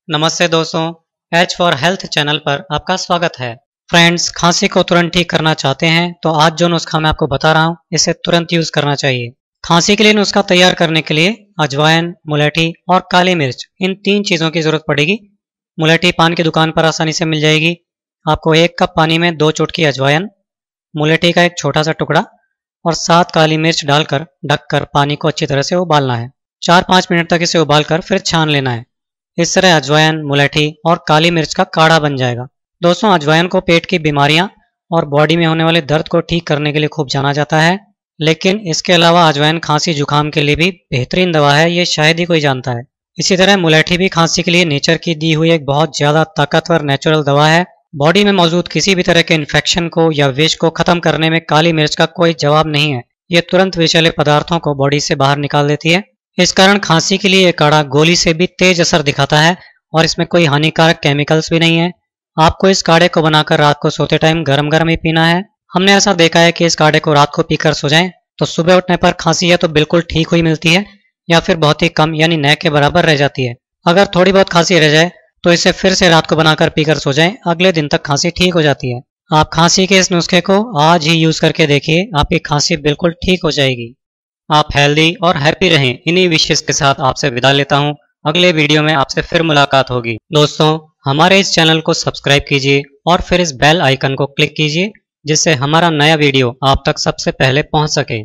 नमस्ते दोस्तों, H for health channel पर आपका स्वागत है। फ्रेंड्स, खांसी को तुरंत ठीक करना चाहते हैं तो आज जो नुस्खा मैं आपको बता रहा हूँ इसे तुरंत यूज करना चाहिए। खांसी के लिए नुस्खा तैयार करने के लिए अजवाइन, मुलेठी और काली मिर्च, इन 3 चीज़ों की जरूरत पड़ेगी। मुलेठी पान की दुकान पर आसानी से मिल जाएगी। आपको 1 कप पानी में 2 चुटकी अजवाइन, मुलेठी का एक छोटा सा टुकड़ा और 7 काली मिर्च डालकर ढककर पानी को अच्छी तरह से उबालना है। 4-5 मिनट तक इसे उबालकर फिर छान लेना है। इस तरह अजवाइन, मुलेठी और काली मिर्च का काढ़ा बन जाएगा। दोस्तों, अजवाइन को पेट की बीमारियां और बॉडी में होने वाले दर्द को ठीक करने के लिए खूब जाना जाता है, लेकिन इसके अलावा अजवाइन खांसी जुकाम के लिए भी बेहतरीन दवा है, ये शायद ही कोई जानता है। इसी तरह मुलेठी भी खांसी के लिए नेचर की दी हुई एक बहुत ज्यादा ताकतवर नेचुरल दवा है। बॉडी में मौजूद किसी भी तरह के इन्फेक्शन को या विष को खत्म करने में काली मिर्च का कोई जवाब नहीं है। ये तुरंत विषैले पदार्थों को बॉडी से बाहर निकाल देती है। इस कारण खांसी के लिए ये काढ़ा गोली से भी तेज असर दिखाता है और इसमें कोई हानिकारक केमिकल्स भी नहीं है। आपको इस काढ़े को बनाकर रात को सोते टाइम गरम गरम ही पीना है। हमने ऐसा देखा है कि इस काढ़े को रात को पीकर सो जाएं तो सुबह उठने पर खांसी या तो बिल्कुल ठीक हुई मिलती है या फिर बहुत ही कम यानी न के बराबर रह जाती है। अगर थोड़ी बहुत खांसी रह जाए तो इसे फिर से रात को बनाकर पीकर सो जाएं, अगले दिन तक खांसी ठीक हो जाती है। आप खांसी के इस नुस्खे को आज ही यूज करके देखिए, आपकी खांसी बिल्कुल ठीक हो जाएगी। आप हेल्दी और हैप्पी रहें, इन्हीं विशेष के साथ आपसे विदा लेता हूं। अगले वीडियो में आपसे फिर मुलाकात होगी। दोस्तों, हमारे इस चैनल को सब्सक्राइब कीजिए और फिर इस बेल आइकन को क्लिक कीजिए, जिससे हमारा नया वीडियो आप तक सबसे पहले पहुंच सके।